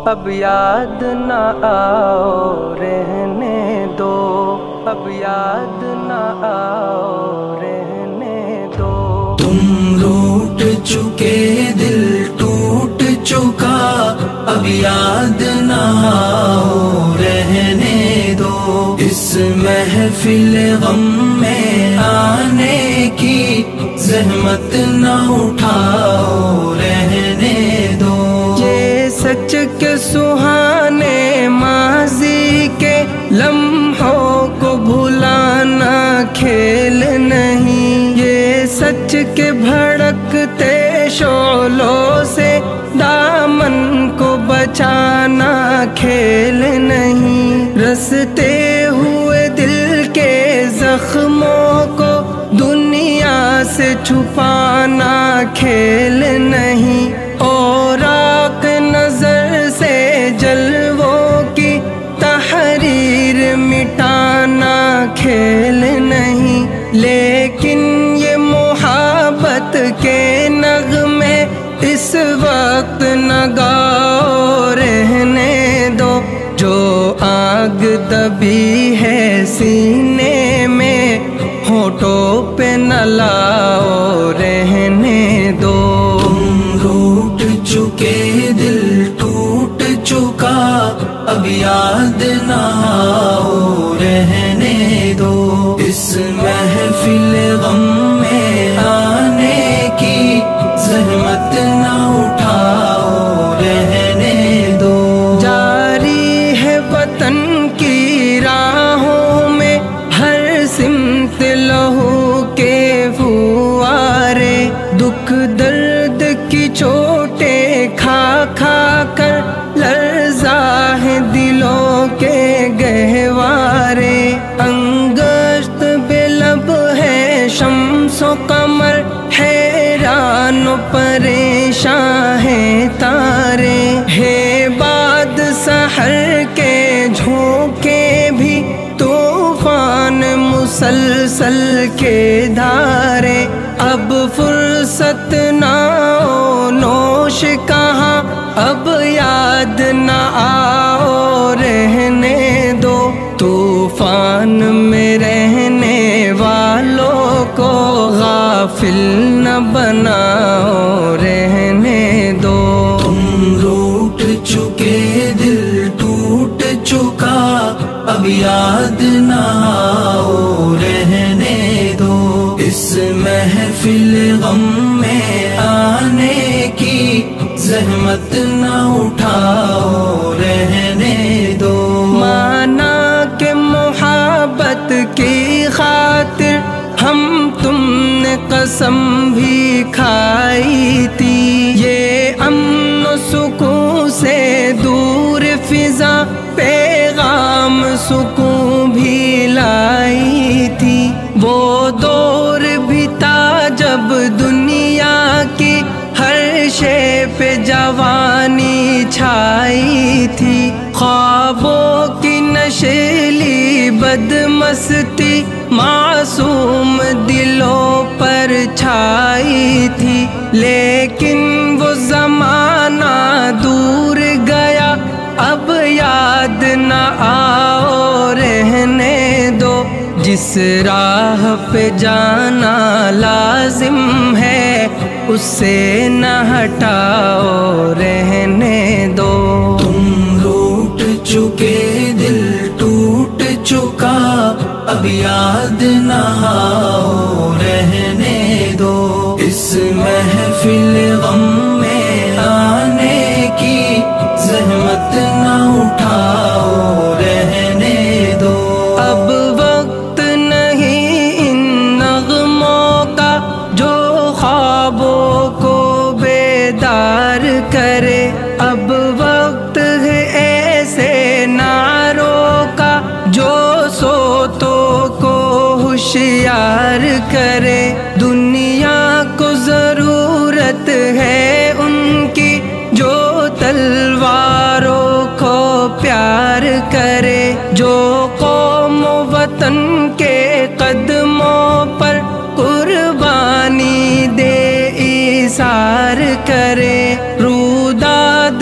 اب یاد نہ آؤ رہنے دو، اب یاد نہ آؤ رہنے دو۔ تم روٹ چکے دل ٹوٹ چکا، اب یاد نہ آؤ رہنے دو۔ اس محفل غم میں آنے کی زحمت نہ اٹھاؤ رہنے دو۔ یہ سچ کے سہانے ماضی کے لمحوں کو بھلانا کھیل نہیں، یہ سچ کے بھڑکتے شعلوں سے دامن کو بچانا کھیل نہیں۔ رستے ہوئے دل کے زخموں کو دنیا سے چھپانا کھیل نہیں، اور آنکھ نظر سے جلووں کی تحریر مٹانا کھیل نہیں۔ لیکن یہ محبت کے نغمے اس وقت نہ گاؤ رہنے دو، جو آگ دبی ہے سینے میں ہونٹوں پہ نہ لاؤ رہنے دو۔ تم روٹ چکے دل ٹوٹ چکا، اب یاد نہ آؤ رہنے دو۔ اس محفل غم میں آنے کی زحمت نہ اٹھاؤ رہنے دو۔ جاری ہے وطن کی راہوں میں ہر سمت لہو کے فوارے، دکھ درد کی چوٹیں کھا کھا کر لرزا ہے دلوں کے گہوارے۔ انگشت بے لب ہے شمس و قمر، حیران و پریشاں ہیں تارے، ہے باد سحر کے جھونکے بھی طوفان مسلسل کے دھارے۔ اب فرصت نہ ہو نوش کہاں، اب یاد نہ آؤ رہنے دو۔ طوفان میں رہنے والوں کو غافل نہ بناؤ رہنے دو۔ تم روٹ چکے دل ٹوٹ چکا، اب یاد نہ آؤ رہنے دو۔ اس محفل غم میں آنے کی زحمت نہ اٹھاؤ رہنے دو۔ مانا کہ محبت کی خاطر ہم تم نے قسم بھی کھائی تھی، یہ امن و سکون سے دور فضا پیغام سکون بھی لائی تھی۔ وہ دور بھی تھا جب دنیا کی ہر شے پہ جوانی چھائی تھی، خوابوں کی نشیلی بدمستی معصوم دلوں پر چھائی تھی۔ لیکن وہ زمانہ دور گیا، اب یاد نہ آؤ رہنے دو۔ جس راہ پہ جانا لازم ہے اس سے نہ ہٹاؤ رہنے دو۔ تم روٹ چکے دل ٹوٹ چکا، اب یاد نہ آؤ رہنے دو۔ اس محفل غم میں آنے کی زحمت نہ اٹھاؤ رہنے دو۔ اب وقت نہیں ان نغموں کا جو خوابوں کو بیدار کرے، اب وقت ہے ایسے نعروں کا جو سوتوں کو ہوشیار کرے۔ دنیا کو ضرورت ہے ان کی جو تلواروں کو پیار کرے، جو قوم و وطن کے قدموں پر قربانی دے ایثار کرے۔ روداد